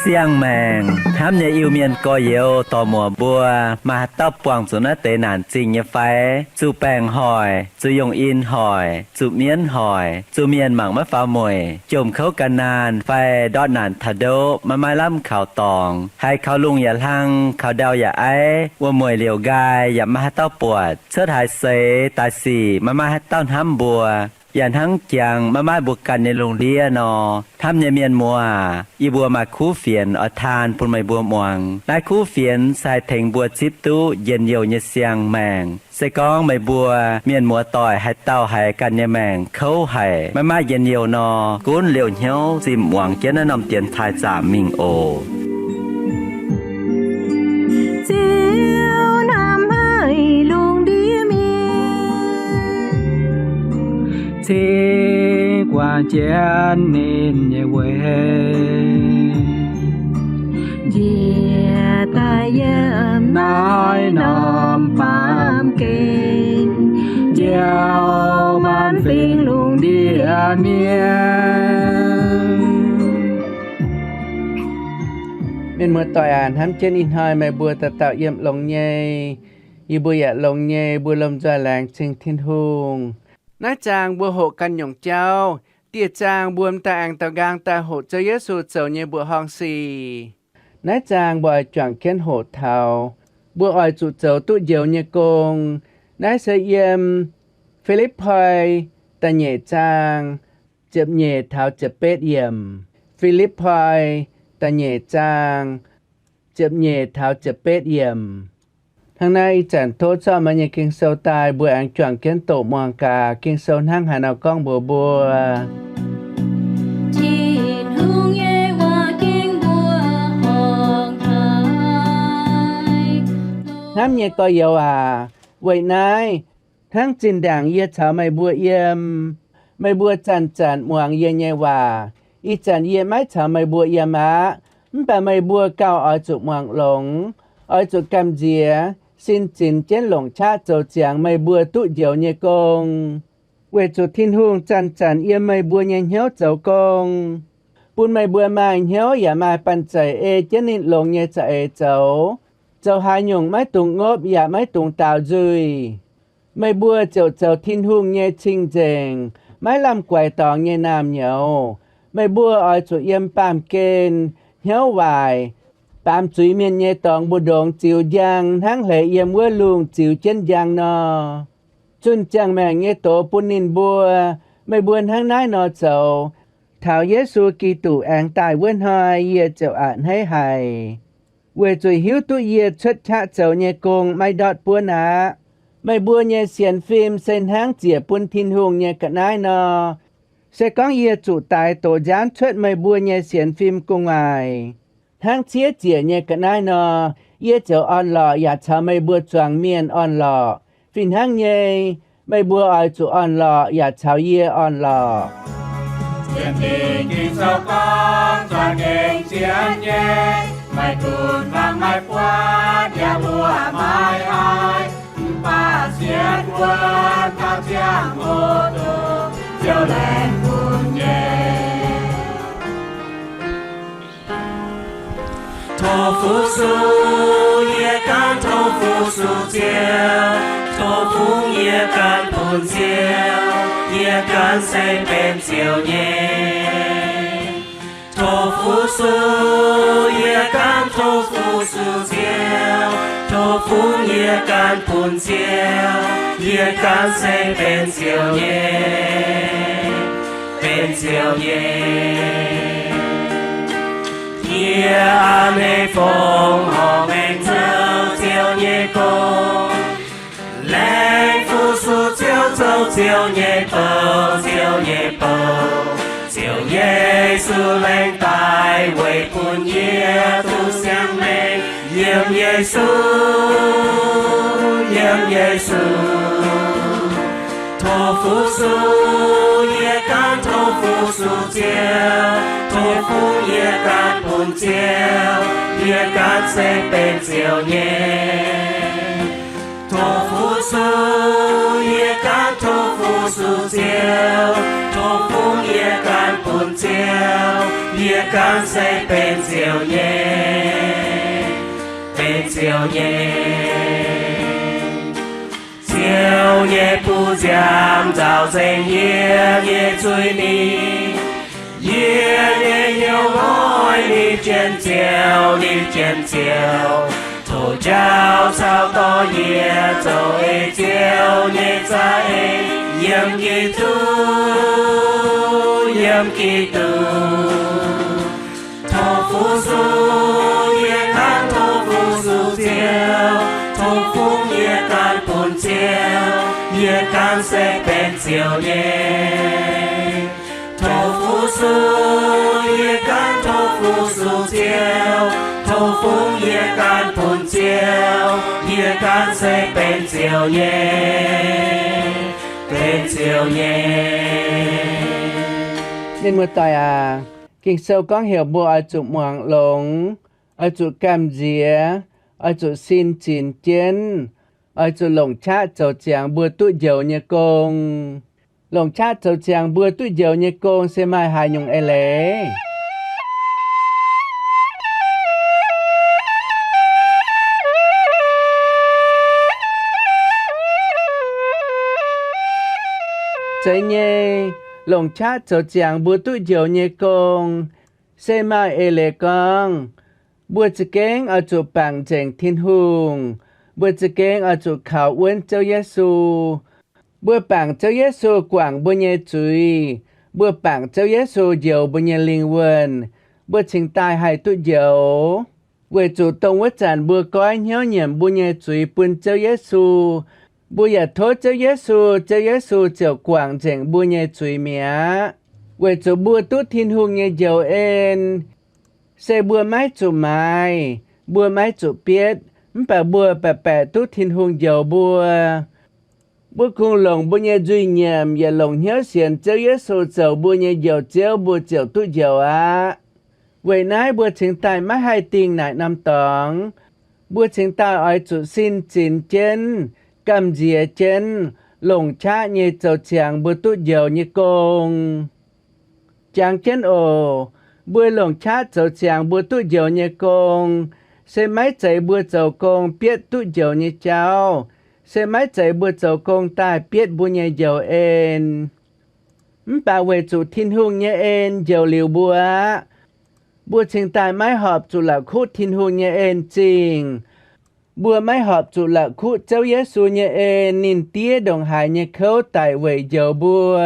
เสียงแมงห้ามอย่าอิวเมียนก็เยวต่อหมัวบัวมาตับปวงสุนเตนานจริงอย่าไฟจูแปงหอยจูยงอินหอยจูเมียนหอยจูเมียนหมังมะฟ้ามวยจมเข้ากันนานไฟดอดนานทะโดมาไม้ล่ำข่าวตองให้เขาลุงอย่าลังเขาดาวอย่าไอว่ามวยเหลียวกายอย่ามาให้เต้าปวดเสื้อถ่ายเสตาสีมาให้เต้าห้ำบัวอย่างทั้งเจียงมาบุกกันในโรงเรียนอทำเยเมียนมัวอีบัวมาคู่เฟียนอทานปุ่นไม่บัวมวงได้คู่เฟียนใส่เถงบัวจิบตู้เย็นเยียวเยเสียงแมงใส่ก้องไม่บัวเมียนมัวต่อยให้เต้าให้กันเยแมงเขาให้มาเย็นเยียวนอกุ้นเหลียวเหี้ยวจิมหวังเจนนำเตียนทายจ่ามิงโอเจียวนำให้ลุงดีมีthế qua chén nên nhẹ quê Dìa ta yếm nói nòm bám kênh gieo man phiền luôn đi miên mưa tỏi hám trên in hơi mẹ bùa ta tạo yếm lòng nhây y bùa dạ lòng nhây bùa lâm doa làng trình thiên hùng nói chàng bùa hộ căn nhộng châu tiệt chàng buồm ta ăn tàu gang ta hộ cho Giêsu chầu như bùa hong xì nói chàng bùa chọn kiến hộ thảo bùa ỏi chủ chầu tụ diệu như công nói sẽ yếm Philippoi ta nhẹ chàng chụp nhẹ thảo chụp bết yếm Philippoi ta nhẹ chàng chụp nhẹ thảo chụp bết yếm tháng nay chẳng thốt cho mà nhà kinh sâu tai bùa ăn chọn kiến tổ mong cả kinh sâu hăng hà nào con bùa bùa Chín hương ye hoa kinh bùa hong thái Hám nhẹ có dấu vậy này tháng chín đảng yê cháu mày bùa yếm mày bùa chăn chăn muang yê nhẹ hòa y chăn yê mái cháu mày bùa yếm bà mày bùa cao ở chỗ muang lồng ở chỗ cam dìa xin chín chén lồng cha châu chiang mày bùa tụ diệu nhẹ công về chỗ thiên hương chăn chăn yếm mày bùa nhẹ hiếu châu công bùn mày bùa mai hiếu ya mai pan chạy chén nín lồng nhẹ chạy châu châu hai nhung mái tùng ngốp ya mái tùng tàu dùi mày bùa châu thiên hương nhẹ chinh dèng mái làm quài tòng nhẹ nam nhậu mày bùa ở chỗ yếm pam kên hiếu vài Bám chuối miền nhẹ tòng bùa đồng chiều giang tháng lệ yếm mưa luồng chiều chân giang nò chun chang mẹ nhẹ tổ bùn nín bùa mày buồn tháng nái nò chậu thảo Giêsu Kitô ăn tài vươn hơi yê chậu ạn hay hài về chuối hiếu tu yê chất chạ chậu nhẹ cùng mày đọt buồn mày bùa nhẹ xiên phim sen háng chìa bùn thiên hùng nhẹ cả nái nò sẽ có yê chủ tài tổ gián chất mày bùa nhẹ xiên phim cùng ai tháng chia chia nhẹ cả nái nò yê chậu on lọ ya chả mày bùa choàng miên on lọ phim háng nhẹ mày bùa ai chủ on lọ ya chào yê on lọ Chiến tình kinh sâu con toàn kinh chiến nhé mày cùn vang mày qua nhà bùa mai ai ba chiến quân cao chiang ô tô chiều lên buồn nhé thô phú su ye can thô phú su chiều thô phú ye can buồn chiều ye can say bên chiều nhé thô phú su ye can thô phú su chiều thô phú ye can buồn chiều ye can say bên chiều nhé bên chiều nhé ye an hê phong hong anh châu chiều nhé cô lên phu su chiều châu chiều nhé bờ chiều nhé su lên tai quay buồn ye tu sang lên yếm Giêsu thô 福树也干头福树椒，头风也干盆椒，也干谁被椒耶。头福树也干头福树椒，头风也干盆椒，也干谁被椒耶，被椒耶。昼夜不讲，早晨夜夜追你，夜夜有爱你尖叫，你尖叫，头脚草多夜走一叫，你在盐基督，盐基督，头扶树也看头扶树叫，头风也看盆椒，也看谁变椒耶。头扶树也看头扶树椒，头风也看盆椒，也看谁变椒耶，变椒耶。 Nên một tòa kinh sâu con hiểu bộ ở chủ mạng lống, ở chủ cam dìa, ở chủ xin chín chén, ở chủ lồng chát châu chàng bùa tụi dầu như công. Lồng chát châu chàng bùa tụi dầu như công sẽ mai hai nhung ê lế. Chạy nhé, lồng chát châu chàng bùa tụi dầu như công sẽ mai ê lế con. Bùa chữ kén ở chủ bằng chèn thiên hùng, bùa chữ kén ở chủ khảo uốn châu Giê-xu. Bùa bằng châu Giê-xu quảng bùa nhé chúi, bùa bằng châu Giê-xu dầu bùa nhé linh quân, bùa trình tài hai tụi dầu. Bùa chủ tông vất chẳng bùa coi nhớ nhầm bùa nhé chúi bùn châu Giê-xu, bùa giả thốt châu Giê-xu châu quảng chèn bùa nhé chúi mía. Bùa chủ bùa tút thiên hùng nhé dầu en, sẽ bùa máy chủ mai, bùa máy chủ biết, bà bùa bà bè tút thiên hùng dầu bùa. Bùa cùng lòng bùa nhé duy nhầm và lòng nhớ xiên châu Giê-xu dầu bùa nhé dầu chéo bùa chéo tút dầu á. Vậy nãy bùa chính tài mắt hai tình nại năm tóng. Bùa chính tài ở chủ xin chín chân, cầm dìa chân, lòng chá nhé dầu chàng bùa tút dầu nhé công. Chàng chân ồ, bùa lồng chát dầu chàng bùa tụi dầu nhé công, xe máy chạy bùa dầu công biết tụi dầu nhé cháu, xe máy chạy bùa dầu công ta biết bùa nhé dầu en. Bà về chủ thiên hùng nhé en dầu liều bùa, bùa trình tài máy họp chủ là khút thiên hùng nhé en trình. Bùa máy họp chủ là khút châu Giê-xu nhé en nín tía đồng hải nhé khấu tại về dầu bùa.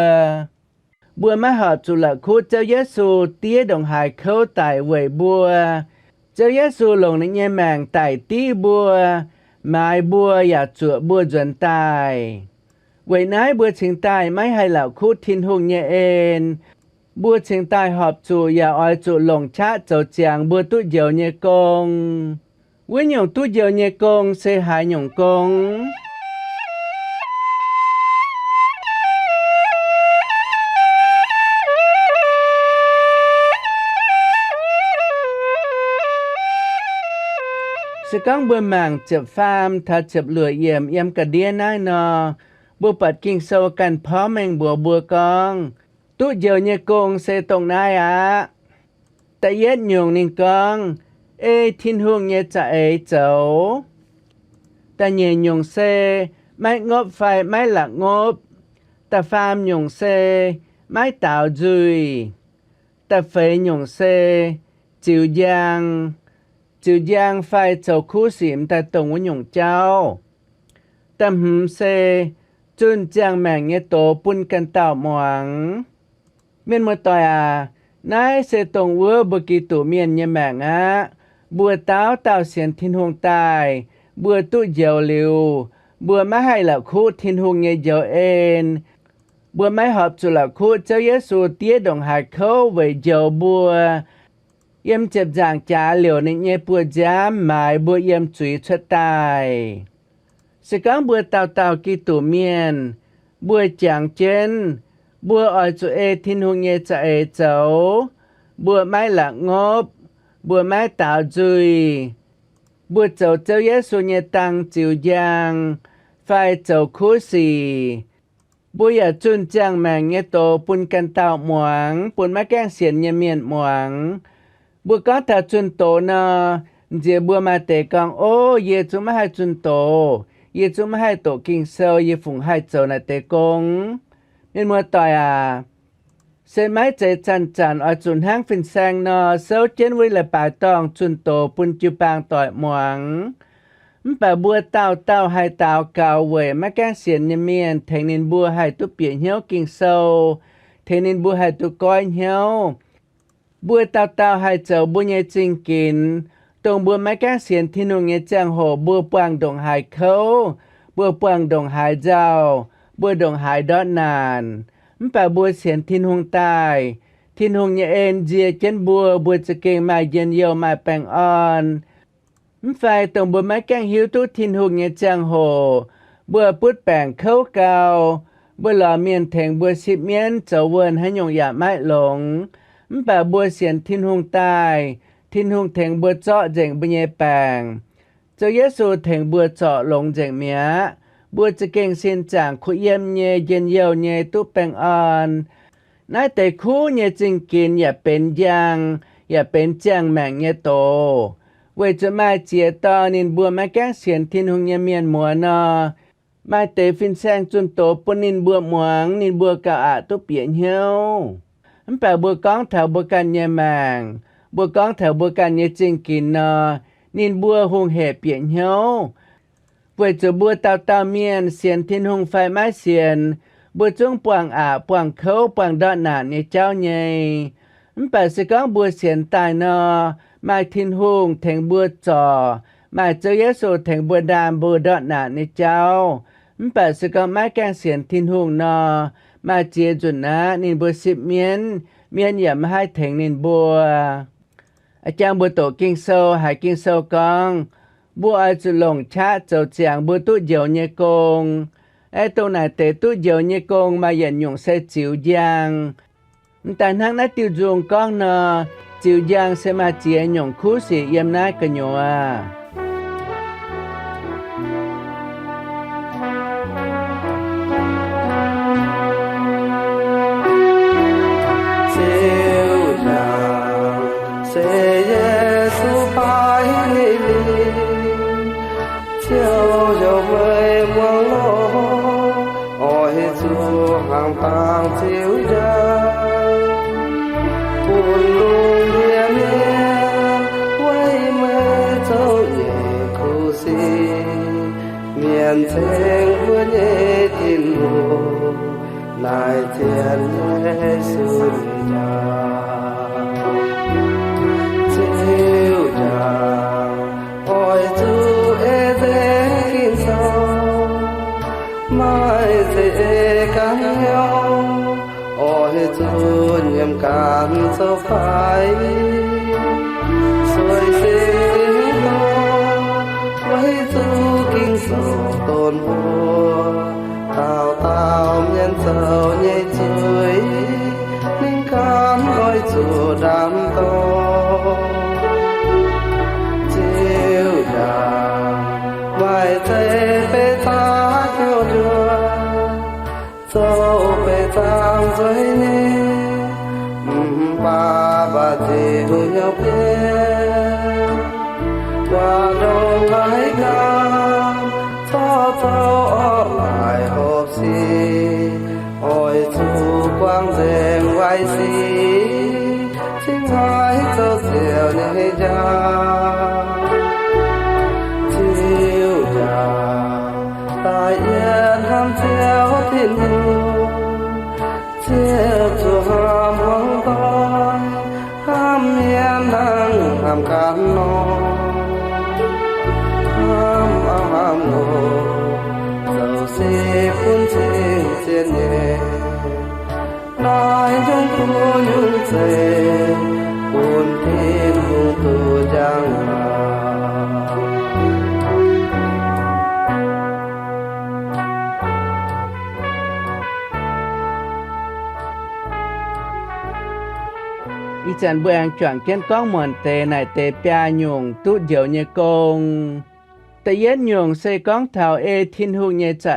Bùa má hợp chủ là khu châu Giê-xu tía đồng hải khâu tại về bùa. Châu Giê-xu lồng nãy nhé màng tại tí bùa, mai bùa giả chùa bùa dần tài. Vậy nãy bùa trình tài mấy hay là khu thiên hùng nhé en. Bùa trình tài hợp chủ giả oi chủ lồng chát châu chàng bùa tụi dầu nhé công. Với nhồng tụi dầu nhé công sẽ hai nhồng công. Sự con bùa mảng chụp pham thà chụp lửa yểm cả đĩa nai nò. Bùa bật kinh sâu cần phó mình bùa con. Tụi dầu nhé công sẽ tổng nai á. Ta yết nhung ninh con. Ê thiên hương nhé cha ê cháu. Ta nhé nhung xe. Mái ngộp phải mái lạc ngộp. Ta pham nhung xe. Mái tạo dùi. Ta phê nhung xe. Chịu giang. Chữ giang phải châu khu xỉm ta tổng với nhung cháu. Tâm hùm xe, chun giang màng nghe tổ bún căn tạo moáng. Miền một tòa nãy sẽ tổng với bờ kỳ tổ miền nhé màng á. Bùa táo tạo xiên thiên hùng tài, bùa tụ dầu liều, bùa má hay là khu thiên hùng nghe dầu en. Bùa máy hợp chủ là khu châu Giê-xu tía đồng hải khâu về dầu bùa. Yếm chếp giảng trả liều nên nhé bùa giám mãi bùa yếm chúy xuất tài. Sẽ có bùa tàu kỳ tủ miền, bùa chẳng chên bùa ở chỗ thiên hùng nhẹ cho cháu bùa mai lạc ngốp bùa mai tạo dùi bùa cháu cháu Giêsu nhẹ tăng chịu giang phải cháu khu xì bùaอย่าจุนจังแมงเงโตปุนกันเต่าหมวงปุนมาแกล้งเสียนเยเมียนหมวงบัวก็ถ้าจุนโตนะเจียบัวมาเตกังโอเยจุมาให้จุนโตเยจุมาให้โตกิงเซลเยฝุ่งให้เจ้านาเตกงเป็นมัวต่อยเส้นไม้ใจจันอจุนห้างฟินแซงนอเซลเจนวิละปายตองจุนโตปุนจิปางต่อยหมวงป่าบัวเต้าให้เต้าเก่าเวยมาแกล้งเสียนเยเมียนเทงนินบัวให้ตุเปียเหี่ยวกิงโซเทงนินบัวให้ตุก้อยเหี่ยวบัวเต้าให้เจ้าบัวเยจิงกินตรงบัวมาแกล้งเสียนที่นุ่งเยจังโหบัวปวางดงหายเขาบัวปวางดงหายเจ้าบัวดงหายดอดนานป่าบัวเสียนทินหงใต้ทินหงเยเอ็นเจียเจนบัวจะเก่งมาเย็นเยียวมาแปงอ่อนไฟตรงบัวไม้แกงหิวทุทินหุกเงจังโหบัวปุดแป่งเข้าเกาบัวหล่อเมียนแทงบัวสิบเมียนเจ้าเวินให้ยงอย่าไม้หลงป่าบัวเสียนทินหุงใต้ทินหุงแทงบัวเจาะเจงบัวเยแปงเจ้าเยซูแทงบัวเจาะลงเจงเมียบัวจะเก่งเส้นจางคุเยี่ยมเยเย็นเยียวเยตุแปงอ่อนนายแต่คู่เยจิงกินอย่าเป็นยังอย่าเป็นแจ้งแมงเยโตเวจะมาเจียตอนินบัวมาแกล้งเสียนทินหงเยเมียนหมัวนอมาเตฟินแซงจุนโตปนินบัวหมวงนินบัวกะอะตุเปียนเหียวแปลบัวก้องแถวบัวกันเยแมงบัวก้องแถวบัวกันเยจิงกินนอนินบัวหงเหเปียนเหียวเวจะบัวเต้าเมียนเสียนทินหงไฟไม้เสียนบัวจงปวงอะปวงเขาปวงดอหนาในเจ้าใหญ่แปลสิก้องบัวเสียนตายนอมาทินหุงแทงบัวจอมาเจ้าเยซูแทงบัวดามบัวดอหนาในเจ้าแปดสกอมาแกงเสียนทินหุงนอมาเจียจุนนะนินบัวสิบเมียนอย่ามาให้แทงนินบัวอาจารย์บัวโตกิงโซหายกิงโซกองบัวอาจุลงชะเจ้าเจียงบัวตุเดียวเนกงไอตัวไหนเตตุเดียวเนกงมาหยันยงใส่จิ๋วยางแต่ทั้งนั้นติวจงกองนอจิวยังเสมาเจียหยงคู่สีเยี่ยมนายกันอยู่จิวยังเสเยซูไปลีเที่ยวอยู่ไม่มองโลโอ้ยจูห่างต่างจิวยังปุ่นลุงเดียเมียไว้เมื่อเจ้าเย่คู่สีเมียนเทงหัวเย่ทินหูนายเทียนเยซูยาจิวจาโอ้ยจูเอเดกินโซไม่เจกันยอโอ้ยจูนยำการเจ้าไฟสวยเสียงไว้จูกิ่งโซต้นบัวtao nhân sầu nhẹ chuối nên con gọi chùa đám to chiều đà vài tay bê ta kêu đùa dâu bê ta dưới nê bà chiều nhau biết qua đâu lại cao cho lại hộp xì ôi chú quang rèn quay xì chính hai cho diệu nhảy ra chiều trà tại yên ham chiều thiên hương chiều chùa ham hoang toi ham yên năng ham can non ham ngô dầu xì phun trên trên nhẹ nói trong khu nhung dề buồn thiên hùng tu giang mà จันเบืองจวงเก้นก้องหมวนเตในเตเปียหยงตุเดียวเยกงแต่เย็นหยงใส่ก้องเท้าทินหุงเยจะ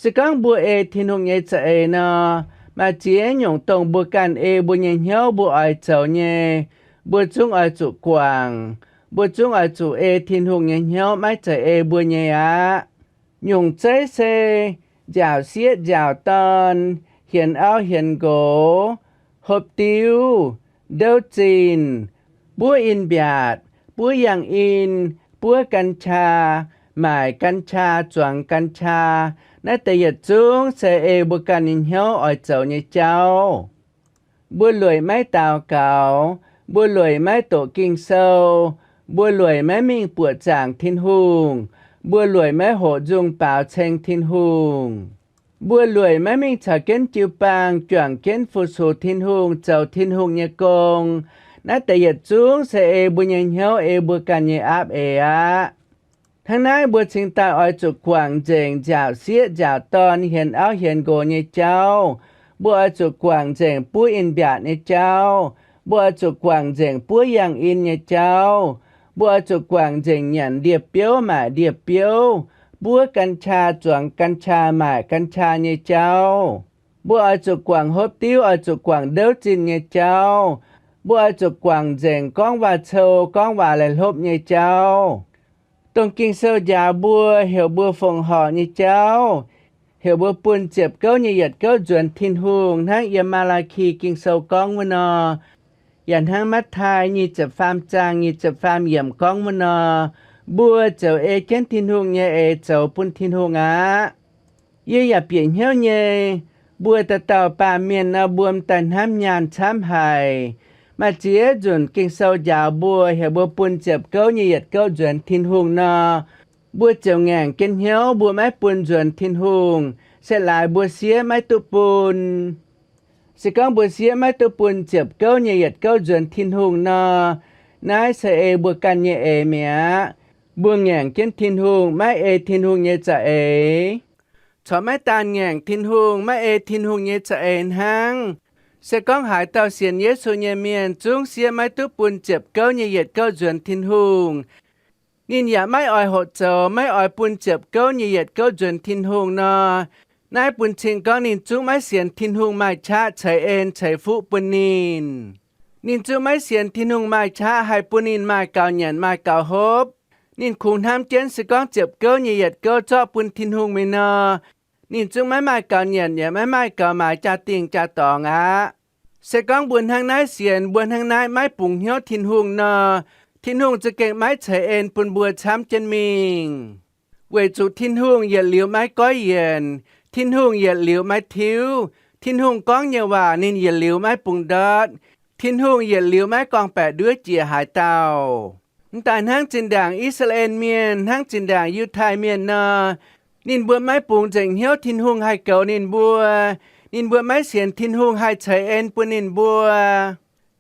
สิก้องบัวทินหุงเยจะเนาะมาเจียหยงตรงบัวกันบัวเยเหียวบัวอ้อยเจ้าเยบัวจุงอ้อยจุกวางบัวจุงอ้อยจุทินหุงเยเหียวไม่จะบัวเยอะหยงใจเซยาวเสียยาวตอนเหียนเอาเหียนโกหบติวเดาจีนบัวอินเบียดบัวอย่างอินบัวกัญชาหมายกัญชาจวงกัญชาในแต่ยจุงเสบัวกันอินเหียวอ้อยเจ้าเนี่ยเจ้าบัวรวยไม่ตาวเก่าบัวรวยไม่โตกิ่งเศร้าบัวรวยไม่มิงปวดจางทินหุงบัวรวยไม่โหจุงเปล่าเชงทินหุงบัวรวยไม่มิงฉาเก้นจิวปางจวงเก้นฟูสูทินหุงเจ้าทินหุงเนี่ยกงนั่นแต่ยจุงเสบัวเหียวบัวกันเนี่ยอาบอะทั้งนั้นบัวชิงตาอ้อยจุกขวางเจงเจ้าเสียเจ้าตอนเห็นเอาเห็นโกเนี่ยเจ้าบัวจุกขวางเจงปุ้ยอินเบียดเนี่ยเจ้าบัวจุกขวางเจงปุ้ยยังอินเนี่ยเจ้าบัวจุกขวางเจงหยันเดียบเปียวหมาเดียบเปียวบัวกัญชาจวงกัญชาหมากัญชาเนี่ยเจ้าบัวจุกขวางฮบติ้วจุกขวางเดาจินเนี่ยเจ้าบัวจุกขวางเจงก้องว่าโชก้องว่าและลบเนี่ยเจ้าตรงกิ่งเสายาบัวเหี่ยวบัวฟงห่อเนี่ยเจ้าเหี่ยวบัวปุ่นเจ็บเก้าเนี่ยหยัดเก้าจวนทินหุงทั้งยามาลาคีกิ่งเสาก้องวนอยันทั้งมัดทายนี่จะฟาร์มจางนี่จะฟาร์มเยี่ยมก้องวนอบัวเจ้าเก้นทินหุงเนี่ยเจ้าปุ่นทินหุงอย่าเปลี่ยนเหี่ยวเนี่ยบัวตะเต่าป่าเมียนบวมตันห้ามยานช้ำหายมาเจียจนกิ่งเสายาบัวเหี่ยวบัวปุ่นเจ็บเก้าเนี่ยหยัดเก้าจวนทินหุงนอบัวเจ้าแง่งเก้นเหี่ยวบัวไม้ปุ่นจวนทินหุงเสลายบัวเสียไม้ตุปุ่นสิก้องบัวเสียไม้ตุปุ่นเจ็บเก้าเนี่ยหยัดเก้าจวนทินหุงนอนายเสบัวกันเนี่ยเมียบัวแง่งเก้นทินหุงไม่ทินหุงเนี่ยจะชอไม่ตานแง่งทินหุงไม่ทินหุงเนี่ยจะหังเสก้องหายเต่าเสียนเยซูเนี่ยเมียนจุงเสียไม้ตุปุ่นเจ็บเก้าเนี่ยหยัดเก้าจวนทินหุงนินอย่าไม่อ่อยหดเจ้าไม่อ่อยปุ่นเจ็บเก้าเนี่ยหยัดเก้าจวนทินหุงนอนายปุ่นชิงก้องนินจุงไม่เสียนทินหุงไม่ชาใช้ใช้ฟุปุ่นนินจุงไม่เสียนทินหุงไม่ชาให้ปุ่นนินไม่เก่าหยันไม่เก่าฮบนินคงทำเจนสก้องเจ็บเก้าเนี่ยหยัดเก้าเจาะปุ่นทินหุงไม่นอนินจุงไม่เก่าหยันอย่าไม่เก่าหมายจ่าติงจ่าตองเสก้องบุญทางนายเสียนบุญทางนายไม่ปุ่งเหี้ยวทินหุงนอทินหุงจะเก่งไม้เฉยปุ่นบัวช้ำเจนมิงเวจุทินหุงอย่าเหลียวไม้ก้อยเย็นทินหุงอย่าเหลียวไม้ทิวทินหุงก้องอย่าว่านินอย่าเหลียวไม้ปุ่งดอดทินหุงอย่าเหลียวไม้กองแปดด้วยเจียหายเตาแต่ทั้งจินด่างอิสราเอลเมียนทั้งจินด่างยูไทยเมียนนินบัวไม้ปุ่งเจงเหี้ยวทินหุงให้เก่านินบัวไม่เสียนทินหุงให้ใช้ปุ่นนินบัว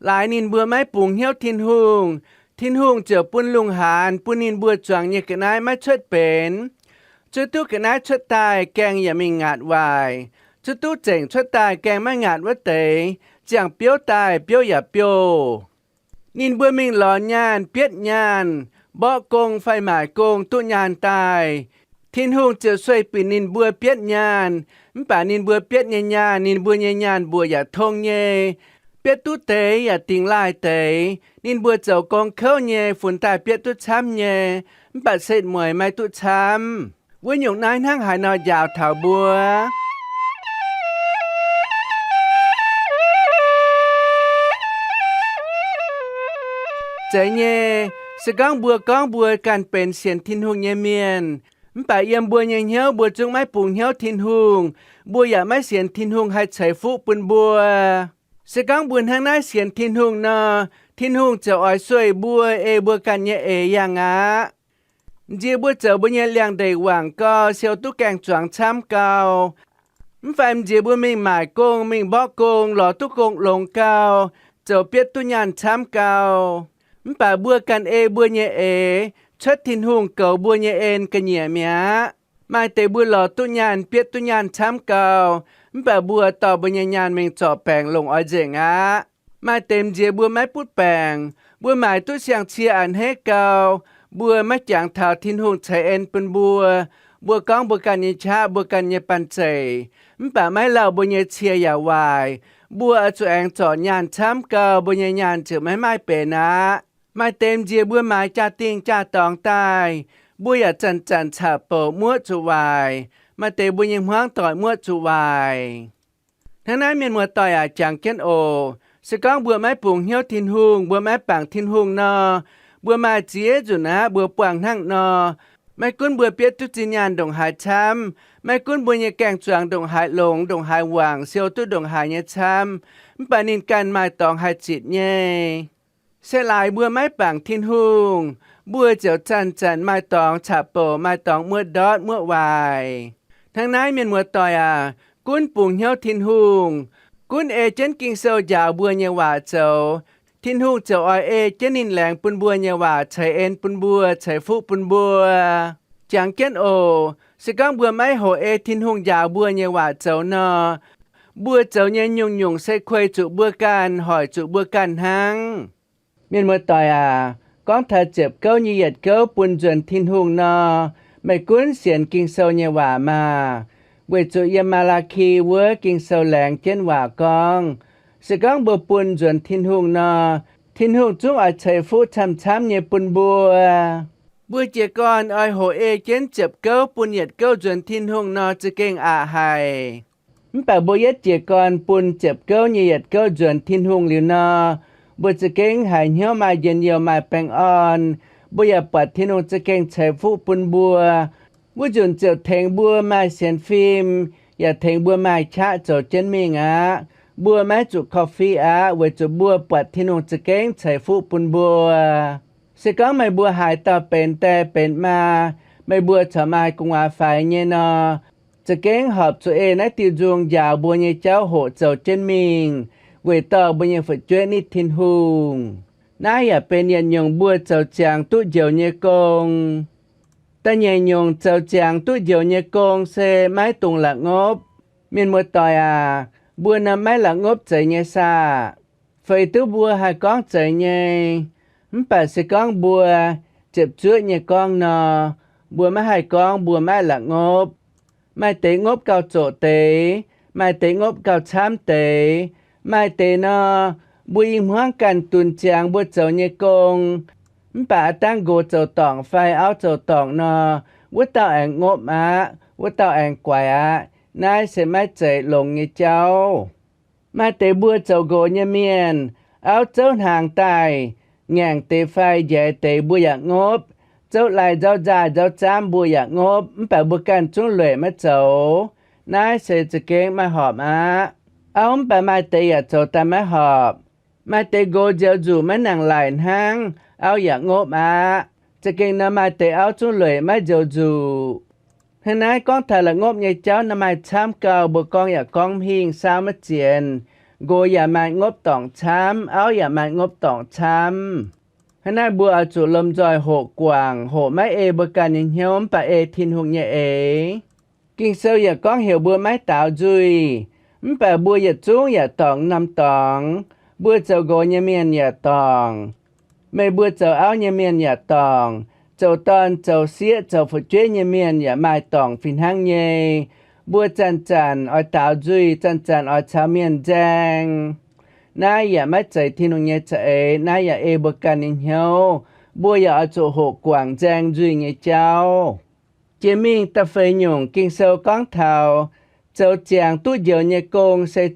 หลายนินบัวไม่ปุ่งเหี้ยวทินหุงเจอปุ่นลุงหานปุ่นนินบัวจวงเนี่ยกันนายไม่ชดเป็นจุดตู้กันนายชดตายแกงอย่ามีงาดวายจุดตู้เจ๋งชดตายแกงไม่งาดว่าเตยเจียงเปียวตายเปียวอย่าเปียวนินบัวมิงหลอนยานเปียดยานบ่อกงไฟหมายกงตุยานตายทินหุงเจอช่วยปีนินบัวเปียดยานป่านินบัวเปียดเนียนนินบัวเนียนบัวอย่าทงเยเปียดตุเตยอย่าติงลายเตยนินบัวเจ้ากองเข้าเยฝุ่นตายเปียดตุช้ำเยป่าเศษหมวยไม่ตุช้ำวันหยงนายนั่งหายนอยาวเถาบัวใจเยสก้องบัวการเป็นเสียนทินหุงเยเมียนป่าเยี่ยมบัวเหี่ยวบัวจงไม่ปุ่งเหี่ยวทินหุงบัวอย่าไม่เสียนทินหุงให้ใช้ฟุปุ่นบัวสกังบุญทางนายเสียนทินหุงทินหุงจะอ้อยสวยบัวบัวกันเนี่ยยังเจียบัวเจอบัวเนี่ยเลี้ยงได้หวังก็เสียวตุแกงจวงช้ำเก่าแฟมเจียบัวมิงหมายกงมิงบอกกงหล่อตุกงลงเก่าเจ้าเปียดตุยานช้ำเก่าป่าบัวกันบัวเนี่ยชัดทินหุงเก่าบัวเนี่ยกันเนี่ยเมียไม่แต่บัวหล่อตุยานเปียดตุยานช้ำเก่าป่าบัวต่อบัวเนี่ยยานมิงจ่อแปลงลงอ้อยเจง mai tem dìa bùa mai bút bèng bùa mai tu xiang chia an hê cao bùa mai chẳng thảo thiên hùng chạy en bên bùa con bùa can nhẹ cha bùa can nhẹ pan chạy bà mai lào bùa nhẹ chia ya hoài bùa ở chỗ anh trọ nhàn chám cao bùa nhẹ nhàn chữ mai bể ná mai tem dìa bùa mai cha tiên cha tòng tai bùa ya chân chân chả bộ mua chủ hoài mai tê bùa nhẹ hoang tỏi mua chủ hoài tháng nay miền mùa tỏi chẳng kiến ồ sẽ có bùa mai bùng hiếu thiên hùng bùa mai bảng thiên hùng nọ bùa mai chia chủ ná bùa quảng hăng nọ mai cún bùa biết tu chi nhàn đồng hải chăm mai cún bùa nhẹ kẹng choàng đồng hải lồng đồng hải hoàng siêu tu đồng hải nhẹ chăm bà nín can mai tòng hải chịt nhẹ sẽ lại bùa mai bảng thiên hùng bùa chiều chân chân mai tòng chả bộ mai tòng mưa đót mưa hoài tháng nay miền mùa tỏi cún bùng hiếu thiên hùng cún chân kinh sâu dạo bùa nhẹ hòa châu thiên hùng châu chân nín lẹng bùn bùa nhẹ hòa chạy en bùn bùa chạy phụ bùn bùa chẳng kiến ồ sẽ có bùa mai hồ thiên hùng dạo bùa nhẹ hòa châu nọ bùa châu nhẹ nhung nhung sẽ khuây trụ bùa can hỏi trụ bùa can hăng miền mùa tỏi con thà chụp câu như yết câu bùn chuẩn thiên hùng nọ mày cún xiển kinh sâu nhẹ hòa mà với chủ yếm Malachi vua kinh sâu lẹng trên hòa con sẽ có bùa bùn chuẩn thiên hùng nọ thiên hùng chúng ở chạy phụ chăm nhẹ bùn bùa trẻ con ai hồ trên chụp câu bùn yết câu chuẩn thiên hùng nọ chỉ kinh hài bà bùa yết trẻ con bùn chụp câu như yết câu chuẩn thiên hùng liu nọ bùa chỉ kinh hài hiếu mai yên nhiều mai bèng on bùa yết bật thiên hùng chỉ kinh chạy phụ bùn bùa chuẩn chịu thành bùa mai xem phim ya thành bùa mai chat cho chân mình bùa mai chủ coffee với chủ bùa bật thiên hùng chỉ kinh chạy phụ bùn bùa sẽ có mấy bùa hại tao bên tè bên mà mấy bùa cho mai cũng phải nhé nọ chỉ kinh hợp chủ nãy tiêu dùng giàu bùa như cháu hộ cho chân mình với tao bùa như phải chuyện ít thiên hùng nãy bên nhận dùng bùa cho chàng tu dầu như công ta nhẹ nhung cho chàng tu dầu như công xe máy tung là ngốp miền mùa tỏi bùa nằm máy là ngốp chạy nhẹ xa phải tu bùa hai con chạy nhẹ bà sẽ con bùa chụp trước nhẹ con nọ bùa máy hai con bùa máy là ngốp mai tế ngốp cao chỗ tế mai tế ngốp cao chám tế mai tế nọ bùa im hoang cảnh tuần chàng bùa chậu nhẹ công bà tăng gồ chậu tỏng phai áo chậu tỏng nọ vứt tao ảnh ngộp vứt tao ảnh quài nay sẽ mai chạy lồng như cháu mai tế bùa chậu gồ như miền áo chậu hàng tài ngàn tế phai dễ tế bùa dạ ngốp chậu lại dâu dài dâu chám bùa dạ ngốp bà bùa can chung lệ mất chậu nay sẽ chỉ kênh mai họp áo bà mai tế dạ chậu ta mai họp mai tế gồ dâu dù mai nàng lại hang áo dạ ngốp chỉ kênh nà mai tế áo chung lệ mai dâu dù hôm nay con thà là ngốp nhảy cháu nà mai chám cao bùa con dạ con hiên sao mất chuyện gồ dạ mai ngốp tỏng chám áo dạ mai ngốp tỏng chám hôm nay bùa ở chủ lâm dòi hộ quảng hộ mai bùa cả nhìn hiếu bà thiên hùng nhẹ kinh sâu dạ con hiểu bùa mai tạo dùi bà bùa dạ chú dạ tỏng năm tỏng bùa chậu gồ nhẹ miền dạ tỏng mày bùa chậu áo nhẹ miền dạ tỏng chậu ton chậu xía chậu phụ chế nhẹ miền dạ mai tỏng phìn hăng nhẹ bùa chăn ở tạo dùi chăn ở cháo miền giang nãy dạ mai chạy thiên hùng nhẹ chạy nãy dạ bùa cả nhìn hiếu bùa dạ ở chỗ hộ quảng giang dùi nhẹ cháu chế mình ta phải nhung kinh sâu con thảo châu chàng tu dầu nhẹ công sẽ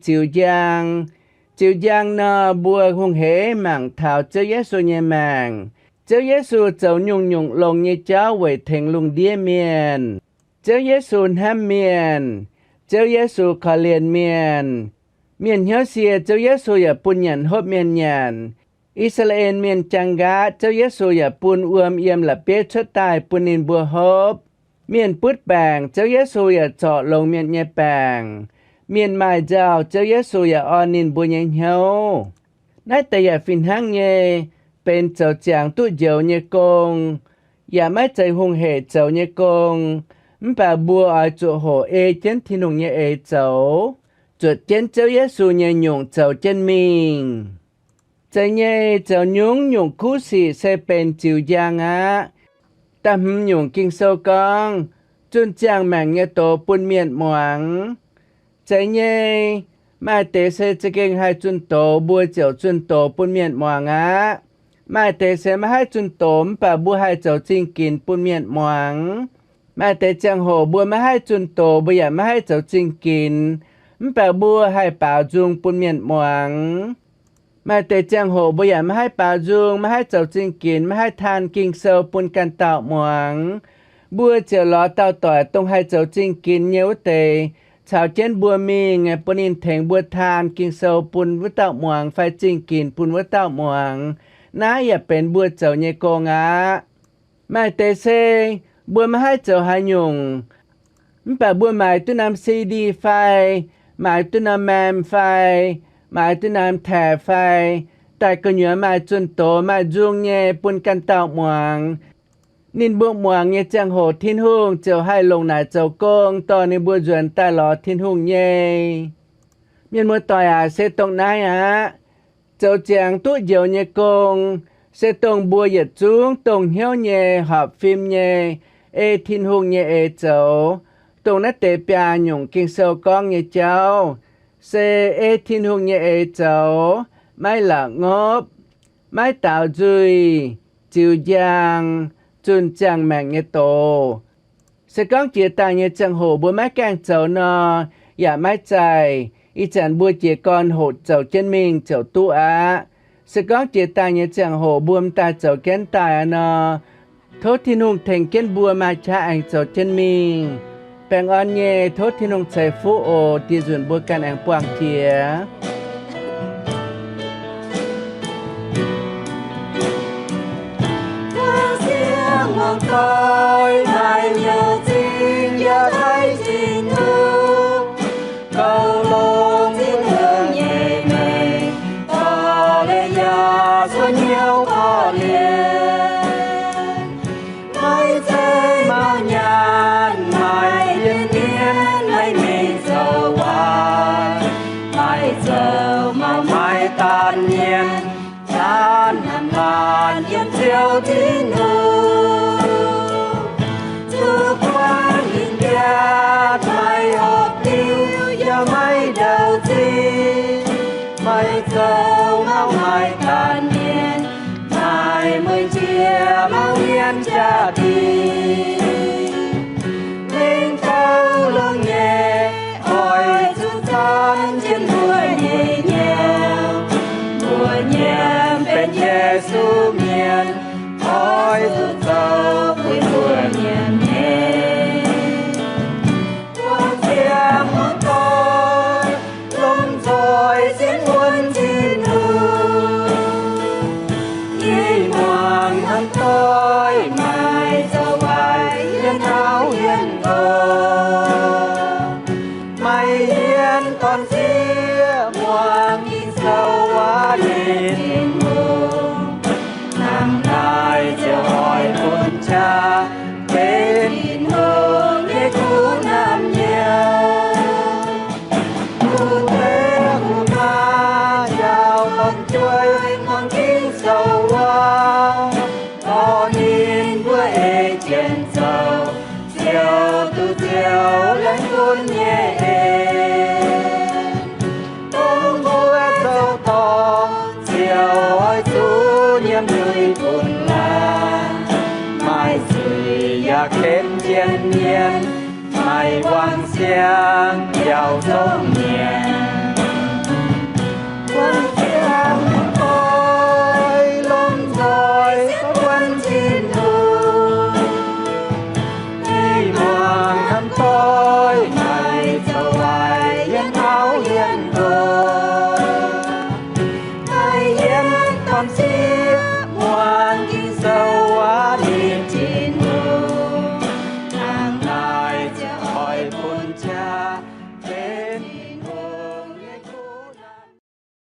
chịu giang nọ bùa hung hế mảng thảo châu Giêsu nhẹ mảng châu Giêsu châu nhung lồng nhẹ cháu về thành lùng đĩa miền châu Giêsu ham miền châu Giêsu khó liền miền hiếu xìa châu Giêsu ya pun nhận hốp miền nhàn Israel miền chang gá châu Giêsu ya pun yếm là biết xuất tài pun in bùa hốp miền bút bàng châu Giêsu ya chọ lồng miền nhẹ bàng miền mai giàu châu Giêsu ya on in bùa nhẹ hiếu nãy tại ya phìn hang nhẹ bên châu chàng tu dầu nhẹ công ya mai chạy hung hệ châu nhẹ công bà bùa ở chỗ hồ chân thiên hùng nhẹ châu chuột chân châu Giêsu nhẹ nhung châu chân mình ใจเย่เจ้ายุงยุงคู่สีเซเป็นจิวยางะตำยุงกิงโซกองจุนจางแมงเยโตปุนเมียนหมวงใจเย่มาเตเซจะเก่งให้จุนโตบัวเจ้าจุนโตปุนเมียนหมวงะมาเตเซมาให้จุนโตมป่าบัวให้เจ้าจิงกินปุนเมียนหมวงมาเตจังโหบัวมาให้จุนโตบัวอยากมาให้เจ้าจิงกินป่าบัวให้ป่าจุงปุนเมียนหมวงมาเตจังโหบัวอยากมาให้ป่าจุงมาให้เจ้าจิงกินมาให้ทานกิงเซลปุนกันเต่าหมวงบัวเจ้าล้อเต่าต่อยต้องให้เจ้าจิงกินเยวเตชาวเจนบัวมีไงปนินแถงบัวทานกิงเซลปุนวัตเต่าหมวงไฟจิงกินปุนวัตเต่าหมวงน้าอย่าเป็นบัวเจ้าเยโกงะมาเตเซบัวมาให้เจ้าหายุงป่าบัวหมายตุนำซีดีไฟหมายตุนำแมมไฟหมายตุนำแถไฟแต่ก็เหนือมาจนโตมาจุงเยปุนกันเต่าหมวงนินบัวหมวงเยจังโหทิ้นหุงเจ้าให้ลงหน้าเจ้าโกงตอนในบัวจวนตาหลอทิ้นหุงเยเมียนมัวต่อยเสตรงไหนเจ้าเจียงตู้เดียวเยกงเสตรงบัวเหยียดจุงตรงเหี้ยวเยหอบฟิล์มเยทิ้นหุงเยเจ้าตรงนั้นเตะปยาหยงกิงเซลกองเยเจ้าเซทิ้นหุงเยเจ้าไม่หลักงบไม่เต่าจุยจิวยางจุนจางแมงเงโตสก้องเจียตายเงจังโหบัวแม่แกงเจ้านออย่าไม่ใจอีจันบัวเจียกอนโหดเจ้าเจนมิงเจ้าตู้สก้องเจียตายเงจังโหบัวมตาเจ้าแกนตายนอโทษที่นุ่งเทงเกนบัวมาชาแองเจ้าเจนมิงแปงออนเยโทษที่นุ่งใส่ฟูโอตีจุนบัวกันแองปวงเทียtôi lại nhớ tin nhớ thấy tin hương câu luôn tin hương nhẹ mềm có lẽ nhà xuân nhiều có liền mây rơi mau nhàn mây liên miên mây mình giờ hoài mây giờ mau mây tan nhiên tan hẳn hàn yên chiều tin hương mây hộp tiêu giờ mây đầu tiên mây cầu mau mây tàn nhiên mây mới chia mau yên cha đi lên câu lông nhẹ ôi chú con trên mùa nhẹ bên Giêsu miền ôi chú cầu với mùa nhẹ tôi mai dâu ai yên áo yên ngô mày yên con xia hoàng in sâu quá liền năm nay chiều hỏi quân cha bên hương nghe cứu nam nhiều cứ thế hương ma chào con chuối ngon kính sâu quá con in bữa ê trên sầu chiều tu chiều lên cuốn nhẹ tung bữa sâu to chiều ơi chú nhiễm người buồn là mai sưởi ya kém thiên nhiên mai quang xiang giàu sông nhẹ